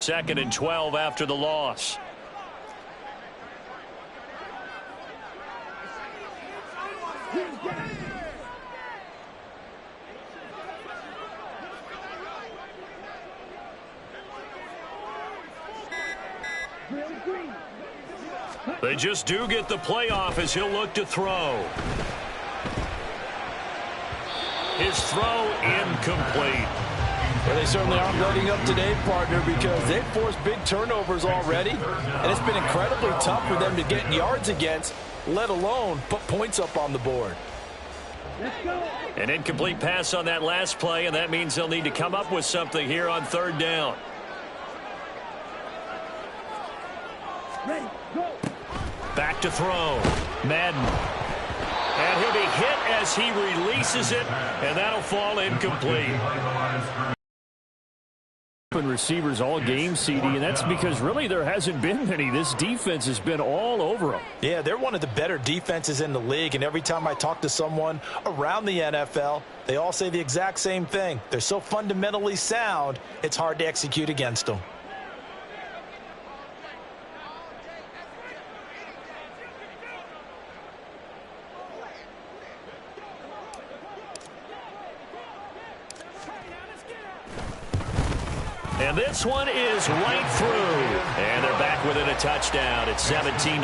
Second and 12 after the loss. They just do get the playoff as he'll look to throw. His throw incomplete. Well, they certainly aren't letting up today, partner, because they've forced big turnovers already, and it's been incredibly tough for them to get yards against, let alone put points up on the board. An incomplete pass on that last play, and that means they'll need to come up with something here on third down. Ready, go. Back to throw. Madden. And he'll be hit as he releases it, and that'll fall incomplete. Receivers all game, CD, and that's because really there hasn't been many. This defense has been all over them. Yeah, they're one of the better defenses in the league, and every time I talk to someone around the NFL, they all say the exact same thing. They're so fundamentally sound, it's hard to execute against them. And this one is right through. And they're back within a touchdown. It's 17-10.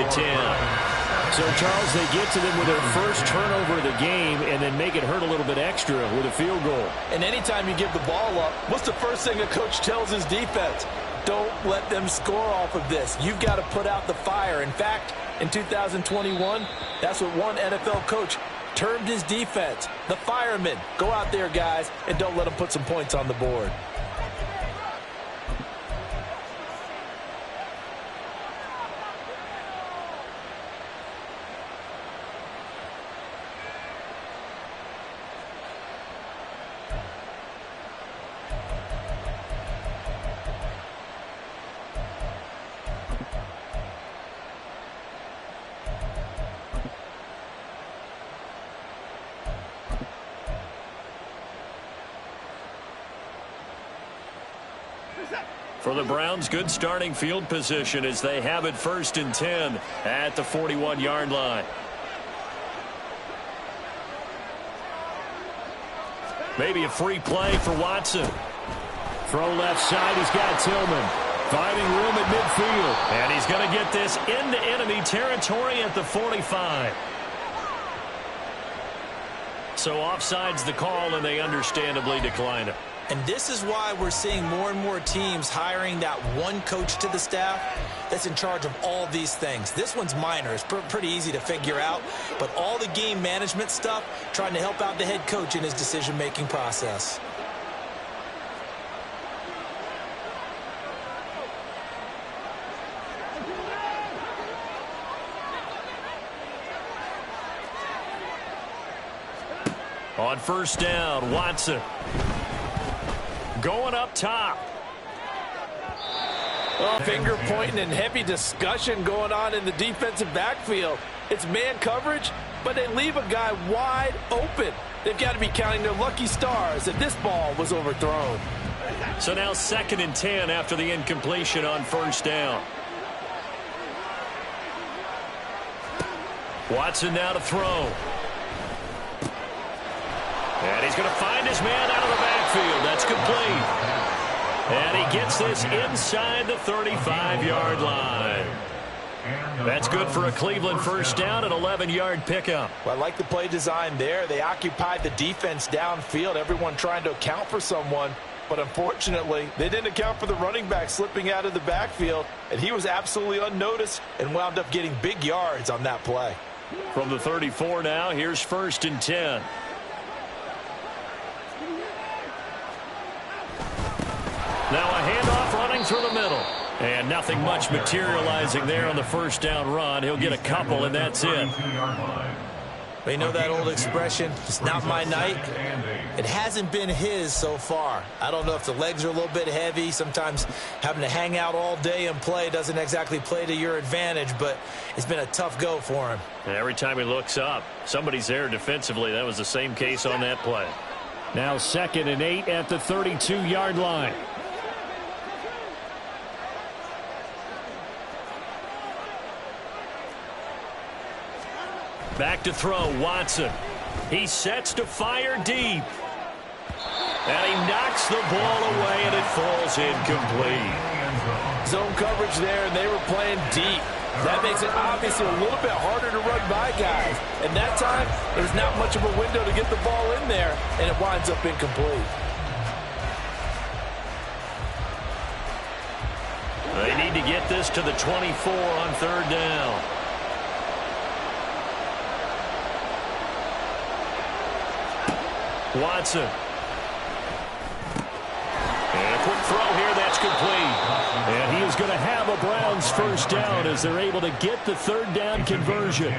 So, Charles, they get to them with their first turnover of the game and then make it hurt a little bit extra with a field goal. And anytime you give the ball up, what's the first thing a coach tells his defense? Don't let them score off of this. You've got to put out the fire. In fact, in 2021, that's what one NFL coach termed his defense. The firemen. Go out there, guys, and don't let them put some points on the board. For the Browns, good starting field position as they have it 1st and 10 at the 41-yard line. Maybe a free play for Watson. Throw left side, he's got Tillman. Finding room at midfield. And he's going to get this into enemy territory at the 45. So offside's the call, and they understandably decline it. And this is why we're seeing more and more teams hiring that one coach to the staff that's in charge of all these things. This one's minor. It's pretty easy to figure out. But all the game management stuff, trying to help out the head coach in his decision-making process. On first down, Watson. Going up top. Finger pointing and heavy discussion going on in the defensive backfield. It's man coverage, but they leave a guy wide open. They've got to be counting their lucky stars that this ball was overthrown. So now 2nd and 10 after the incompletion on first down. Watson now to throw. And he's going to find his man out of the backfield. That's complete. And he gets this inside the 35-yard line. That's good for a Cleveland first down, an 11-yard pickup. Well, I like the play design there. They occupied the defense downfield, everyone trying to account for someone. But unfortunately, they didn't account for the running back slipping out of the backfield, and he was absolutely unnoticed and wound up getting big yards on that play. From the 34 now, here's 1st and 10. Now a handoff running through the middle. And nothing much materializing there on the first down run. He'll get a couple, and that's it. Well, you know that old expression, it's not my night? It hasn't been his so far. I don't know if the legs are a little bit heavy. Sometimes having to hang out all day and play doesn't exactly play to your advantage, but it's been a tough go for him. And every time he looks up, somebody's there defensively. That was the same case on that play. Now 2nd and 8 at the 32-yard line. Back to throw, Watson. He sets to fire deep. And he knocks the ball away, and it falls incomplete. Zone coverage there, and they were playing deep. That makes it obviously a little bit harder to run by guys. And that time, there's not much of a window to get the ball in there, and it winds up incomplete. They need to get this to the 24 on third down. Watson. And a quick throw here, that's complete. And he is going to have a Browns first down as they're able to get the third down conversion.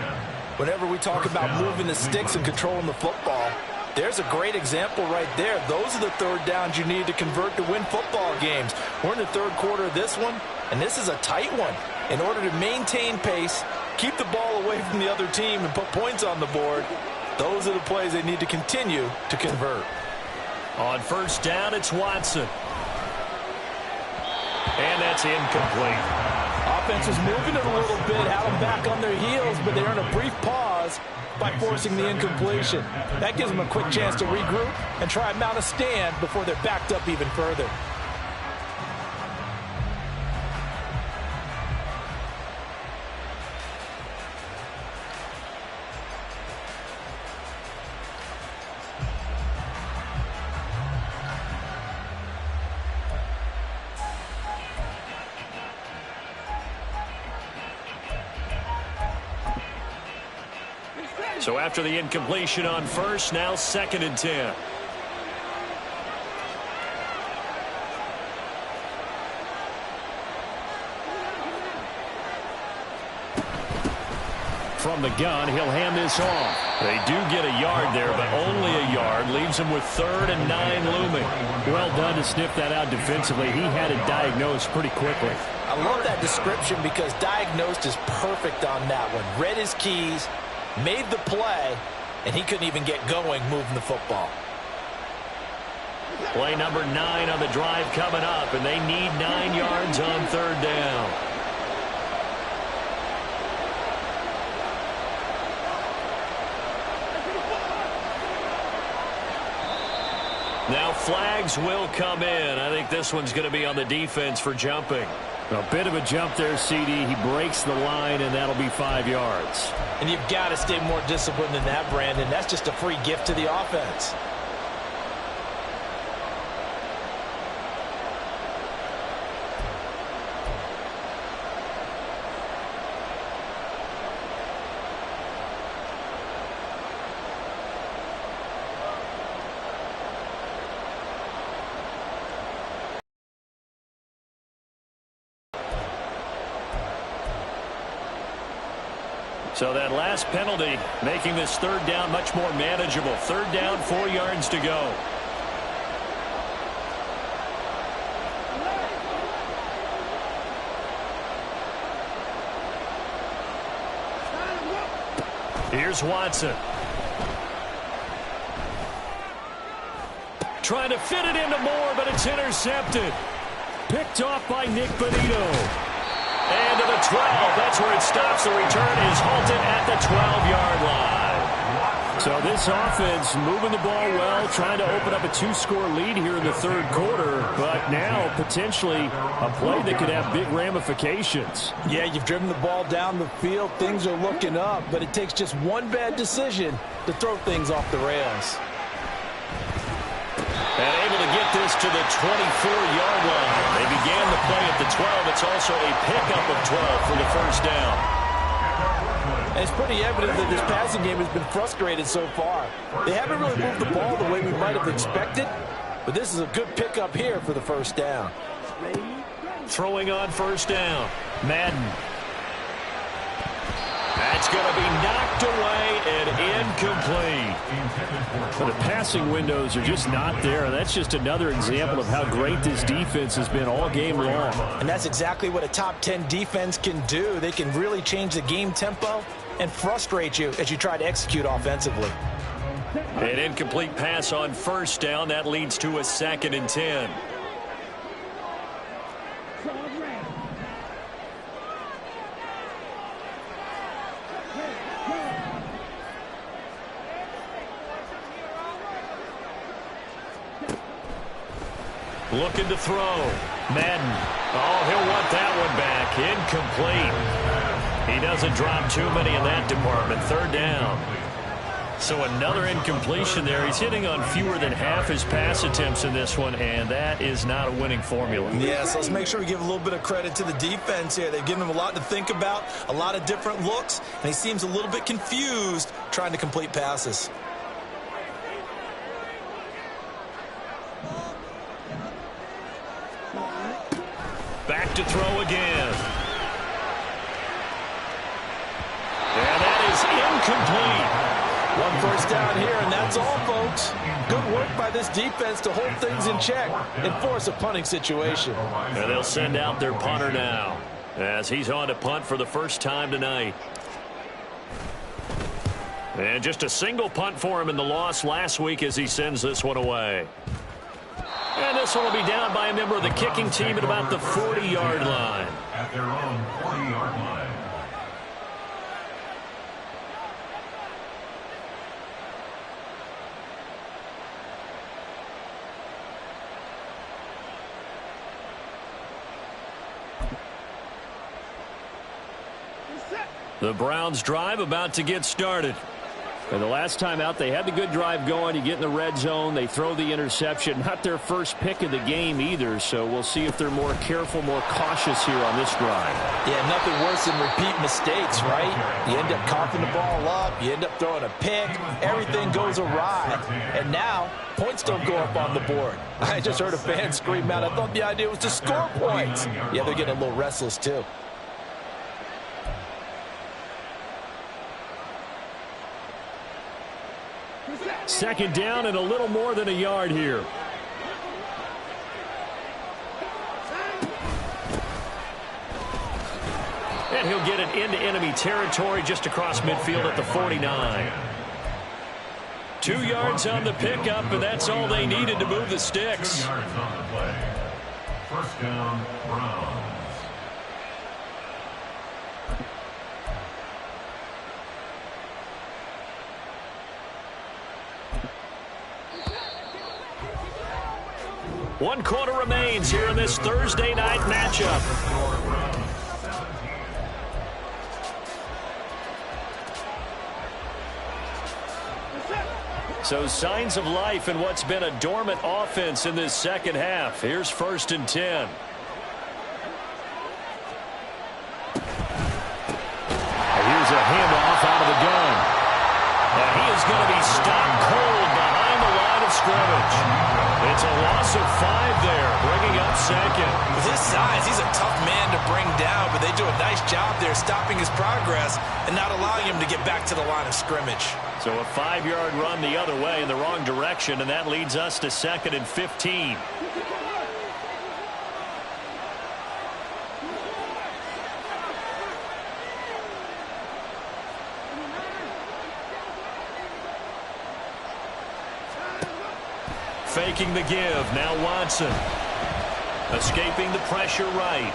Whenever we talk about moving the sticks and controlling the football, there's a great example right there. Those are the third downs you need to convert to win football games. We're in the third quarter of this one, and this is a tight one. In order to maintain pace, keep the ball away from the other team, and put points on the board, those are the plays they need to continue to convert. On first down, it's Watson. And that's incomplete. Offense is moving it a little bit, had them back on their heels, but they earn a brief pause by forcing the incompletion. That gives them a quick chance to regroup and try and mount a stand before they're backed up even further. So after the incompletion on first, now 2nd and 10. From the gun, he'll hand this off. They do get a yard there, but only a yard. Leaves him with 3rd and 9 looming. Well done to sniff that out defensively. He had it diagnosed pretty quickly. I love that description because diagnosed is perfect on that one. Read his keys, made the play, and he couldn't even get going moving the football. Play number 9 on the drive coming up, and they need 9 yards on third down. Now flags will come in. I think this one's going to be on the defense for jumping. A bit of a jump there, CD. He breaks the line, and that'll be 5 yards. And you've got to stay more disciplined than that, Brandon. That's just a free gift to the offense. So that last penalty making this third down much more manageable. Third down, 4 yards to go. Here's Watson. Trying to fit it into Moore, but it's intercepted. Picked off by Nick Bonito. And to the 12. That's where it stops. The return is halted at the 12-yard line. So this offense moving the ball well, trying to open up a 2-score lead here in the third quarter, but now potentially a play that could have big ramifications. Yeah, you've driven the ball down the field. Things are looking up, but it takes just one bad decision to throw things off the rails. And able to get this to the 24-yard line. They began the play at the 12. It's also a pickup of 12 for the first down. And it's pretty evident that this passing game has been frustrated so far. They haven't really moved the ball the way we might have expected, but this is a good pickup here for the first down. Throwing on first down, Madden. That's going to be knocked away and incomplete. But the passing windows are just not there. That's just another example of how great this defense has been all game long. And that's exactly what a top 10 defense can do. They can really change the game tempo and frustrate you as you try to execute offensively. An incomplete pass on first down. That leads to a 2nd and 10. Looking to throw. Madden. Oh, he'll want that one back. Incomplete. He doesn't drop too many in that department. Third down. So another incompletion there. He's hitting on fewer than half his pass attempts in this one, and that is not a winning formula. Yeah, so let's make sure we give a little bit of credit to the defense here. They've given him a lot to think about, a lot of different looks, and he seems a little bit confused trying to complete passes. Back to throw again. And that is incomplete. One first down here, and that's all, folks. Good work by this defense to hold things in check and force a punting situation. And they'll send out their punter now as he's on to punt for the first time tonight. And just a single punt for him in the loss last week as he sends this one away. And this one will be down by a member of the kicking team at about the 40-yard line. At their own 40-yard line. The Browns drive about to get started. And the last time out, they had the good drive going. You get in the red zone, they throw the interception. Not their first pick of the game either, so we'll see if they're more careful, more cautious here on this drive. Yeah, nothing worse than repeat mistakes, right? You end up coughing the ball up, you end up throwing a pick, everything goes awry. And now, points don't go up on the board. I just heard a fan scream out, I thought the idea was to score points. Yeah, they're getting a little restless too. Second down and a little more than a yard here. And he'll get it into enemy territory just across midfield at the 49. 2 yards on the pickup, and that's all they needed to move the sticks. 2 yards on the play. First down, Browns. One quarter remains here in this Thursday night matchup. So signs of life in what's been a dormant offense in this second half. Here's 1st and 10. Here's a handoff out of the gun. And he is going to be stopped cold behind the line of scrimmage. It's a loss of 5 there, bringing up second. With his size, he's a tough man to bring down, but they do a nice job there stopping his progress and not allowing him to get back to the line of scrimmage. So a 5-yard run the other way in the wrong direction, and that leads us to 2nd and 15. Faking the give. Now Watson. Escaping the pressure right.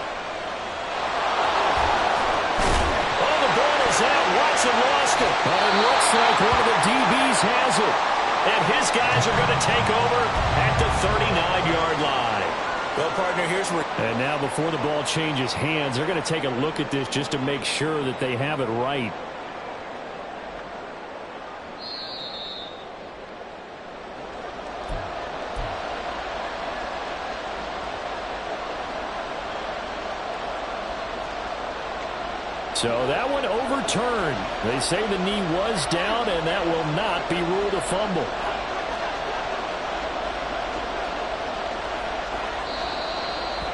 Oh, the ball is out. Watson lost it. But it looks like one of the DBs has it. And his guys are going to take over at the 39-yard line. Well, partner, here's where... And now before the ball changes hands, they're going to take a look at this just to make sure that they have it right. So that one overturned. They say the knee was down, and that will not be ruled a fumble.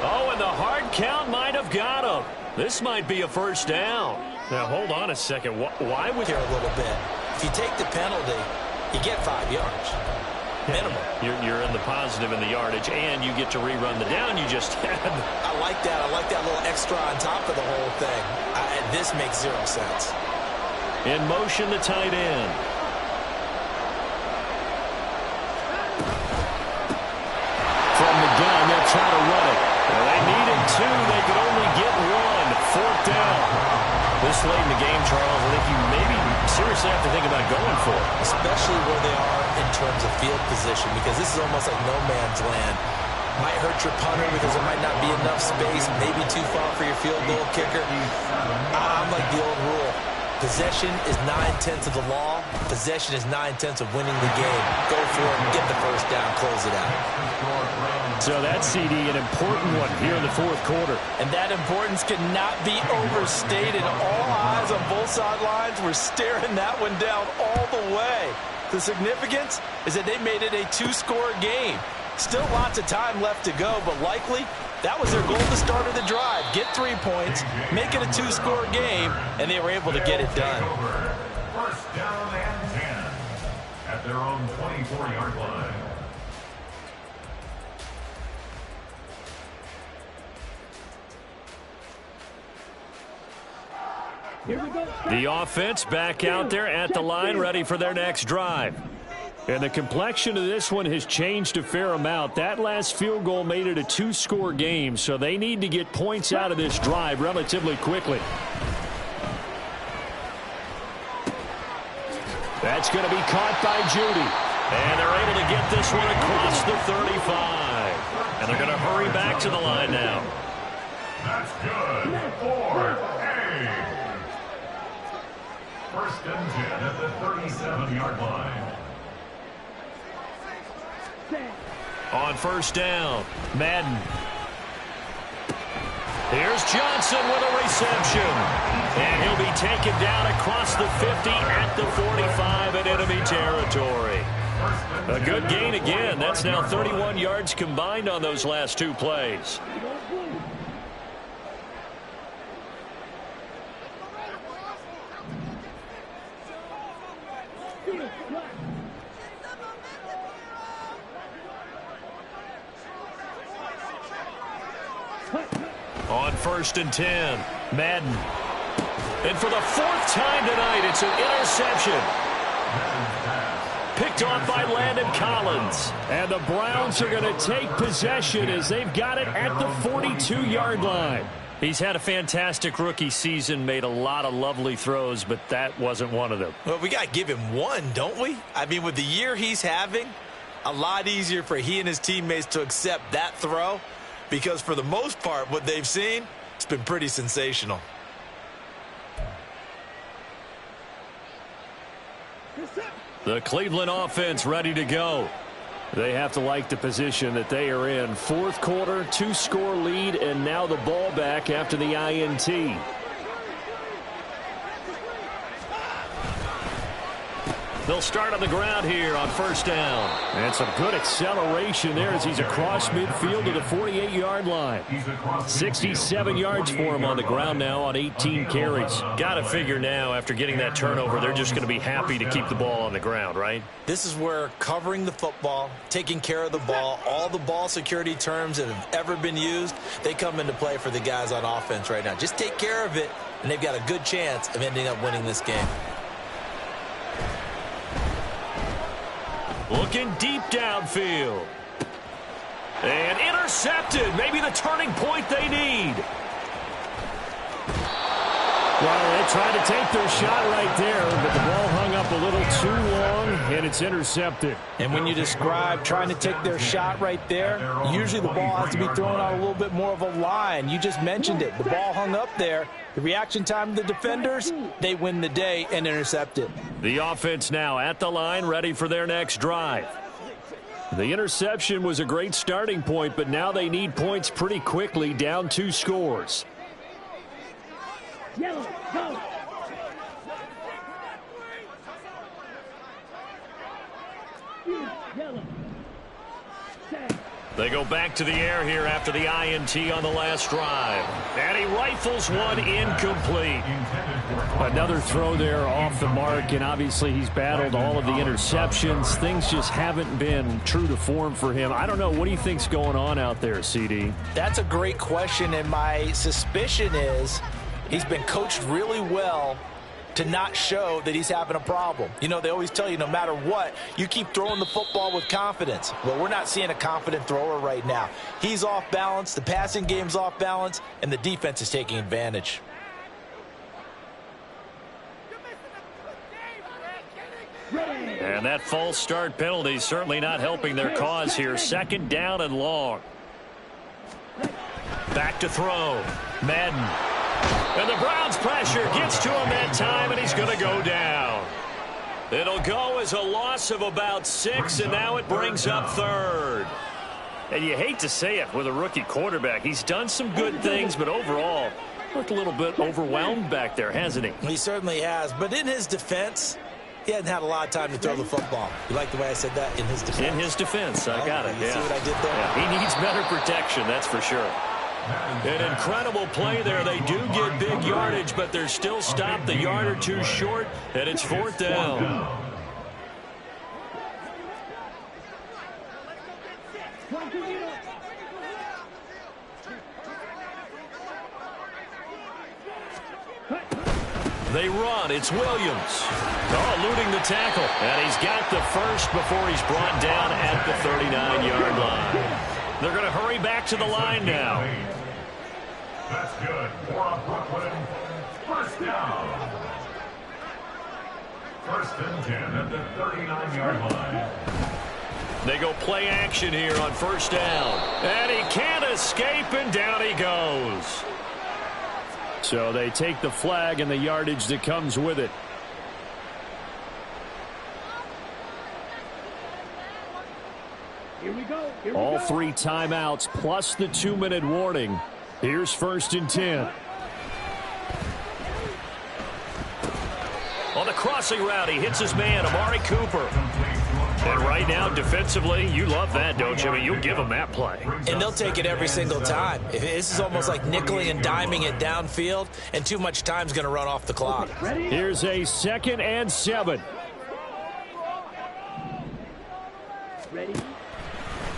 Oh, and the hard count might have got him. This might be a first down. Now, hold on a second. Why would... Here a little bit. If you take the penalty, you get 5 yards. Minimum. You're in the positive in the yardage, and you get to rerun the down you just had. I like that. I like that little extra on top of the whole thing. This makes 0 sense. In motion, the tight end. From the gun, they'll try to run it. Well, they needed 2. They could only get 1. 4th down. This late in the game, Charles, I think you maybe seriously have to think about going for it. Especially where they are in terms of field position, because this is almost like no man's land. Might hurt your punter because there might not be enough space, maybe too far for your field goal kicker. I'm like the old rule. Possession is 9/10 of the law. Possession is 9/10 of winning the game. Go for it, get the first down, close it out. So that's, CD, an important one here in the fourth quarter. And that importance cannot be overstated. All eyes on both sidelines were staring that one down all the way. The significance is that they made it a 2-score game. Still lots of time left to go, but likely that was their goal at the start of the drive. Get 3 points, make it a 2-score game, and they were able to get it done. First down and 10 at their own 24-yard line. Here we go. The offense back out there at the line, ready for their next drive. And the complexion of this one has changed a fair amount. That last field goal made it a 2-score game, so they need to get points out of this drive relatively quickly. That's going to be caught by Judy. And they're able to get this one across the 35. And they're going to hurry back to the line now. That's good for A. First and 10 at the 37-yard line. On first down, Madden. Here's Johnson with a reception. And he'll be taken down across the 50 at the 45 in enemy territory. A good gain again. That's now 31 yards combined on those last 2 plays. On first and 10, Madden. And for the 4th time tonight, it's an interception. Picked off by Landon Collins. And the Browns are going to take possession as they've got it at the 42-yard line. He's had a fantastic rookie season, made a lot of lovely throws, but that wasn't one of them. Well, we got to give him one, don't we? I mean, with the year he's having, a lot easier for he and his teammates to accept that throw. Because for the most part, what they've seen, it's been pretty sensational. The Cleveland offense ready to go. They have to like the position that they are in. Fourth quarter, 2-score lead, and now the ball back after the INT. They'll start on the ground here on first down. And some good acceleration there as he's across midfield to the 48-yard line. 67 yards for him on the ground now on 18 carries. Got to figure now after getting that turnover, they're just going to be happy to keep the ball on the ground, right? This is where covering the football, taking care of the ball, all the ball security terms that have ever been used, they come into play for the guys on offense right now. Just take care of it, and they've got a good chance of ending up winning this game. Looking deep downfield. And intercepted. Maybe the turning point they need. Well, they tried to take their shot right there, but the ball hung up a little too long, and it's intercepted. And when you describe trying to take their shot right there, usually the ball has to be thrown out a little bit more of a line. You just mentioned it. The ball hung up there. The reaction time of the defenders, they win the day and intercept it. The offense now at the line, ready for their next drive. The interception was a great starting point, but now they need points pretty quickly, down 2 scores. Yellow, go. Yellow. They go back to the air here after the INT on the last drive. And he rifles one incomplete. Another throw there off the mark, and obviously he's battled all of the interceptions. Things just haven't been true to form for him. I don't know. What do you think's going on out there, CD? That's a great question, and my suspicion is he's been coached really well to not show that he's having a problem. You know, they always tell you no matter what, you keep throwing the football with confidence. Well, we're not seeing a confident thrower right now. He's off balance, the passing game's off balance, and the defense is taking advantage. And that false start penalty certainly not helping their cause here. Second down and long. Back to throw. Madden. And the Browns pressure gets to him that time, and he's going to go down. It'll go as a loss of about 6, and now it brings up 3rd. And you hate to say it with a rookie quarterback. He's done some good things, but overall, looked a little bit overwhelmed back there, hasn't he? He certainly has. But in his defense, he hadn't had a lot of time to throw the football. You like the way I said that? In his defense. In his defense. I got it. You see what I did there? Yeah, he needs better protection, that's for sure. An incredible play there. They do get big yardage, but they're still stopped the yard or two short, and it's 4th down. They run. It's Williams. Eluding the tackle. And he's got the first before he's brought down at the 39-yard line. They're going to hurry back to the line now. That's good for Brooklyn. First down. 1st and 10 at the 39-yard line. They go play action here on 1st down. And he can't escape, and down he goes. So they take the flag and the yardage that comes with it. Here we go. All 3 timeouts plus the 2-minute warning. Here's 1st and 10. On the crossing route, he hits his man, Amari Cooper. And right now, defensively, you love that, don't you? I mean, you'll give them that play. And they'll take it every single time. This is almost like nickeling and diming it downfield, and too much time's going to run off the clock. Here's a 2nd and 7. Ready?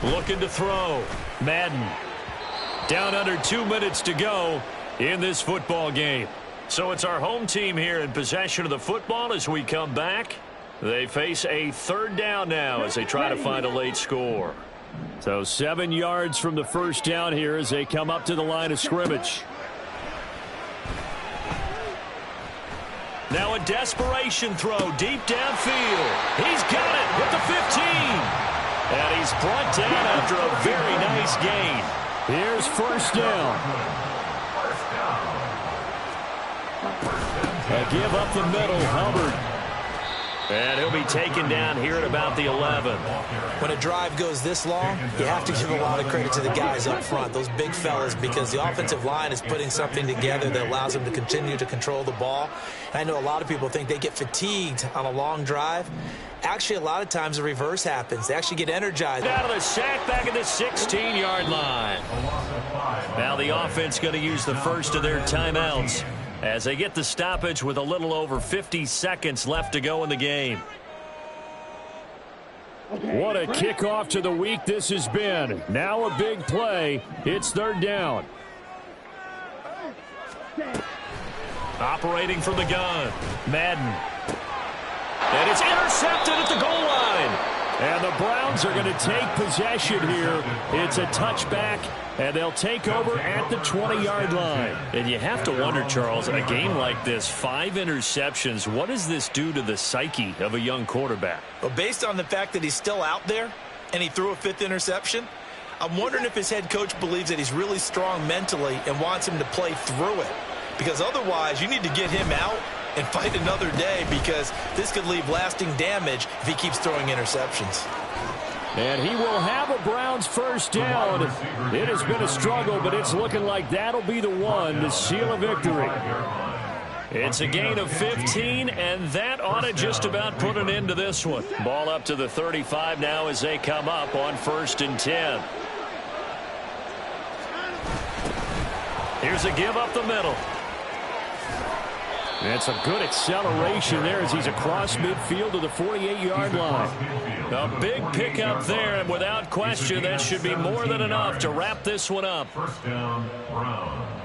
Looking to throw. Madden. Down under 2 minutes to go in this football game. So it's our home team here in possession of the football as we come back. They face a 3rd down now as they try to find a late score. So 7 yards from the 1st down here as they come up to the line of scrimmage. Now a desperation throw deep downfield. He's got it with the 15. And he's brought down after a very nice gain. Here's 1st down. A give up the middle, Hubbard. And he'll be taken down here at about the 11. When a drive goes this long, you have to give a lot of credit to the guys up front, those big fellas, because the offensive line is putting something together that allows them to continue to control the ball. And I know a lot of people think they get fatigued on a long drive. Actually, a lot of times the reverse happens. They actually get energized. Out of the sack back at the 16-yard line. Now the offense going to use the first of their timeouts as they get the stoppage with a little over 50 seconds left to go in the game. What a kickoff to the week this has been. Now a big play. It's 3rd down. Operating from the gun. Madden. And it's intercepted at the goal line. And the Browns are going to take possession here. It's a touchback, and they'll take over at the 20-yard line. And you have to wonder, Charles, a game like this, 5 interceptions, what does this do to the psyche of a young quarterback? Well, based on the fact that he's still out there and he threw a 5th interception, I'm wondering if his head coach believes that he's really strong mentally and wants him to play through it. Because otherwise, you need to get him out and fight another day, because this could leave lasting damage if he keeps throwing interceptions. And he will have a Browns 1st down. It has been a struggle, but it's looking like that'll be the one to seal a victory. It's a gain of 15, and that ought to just about put an end to this one. Ball up to the 35 now as they come up on 1st and 10. Here's a give up the middle. And some good acceleration there as he's across midfield to the 48-yard line. A big pickup there, and without question, that should be more than enough to wrap this one up. 1st down, Browns.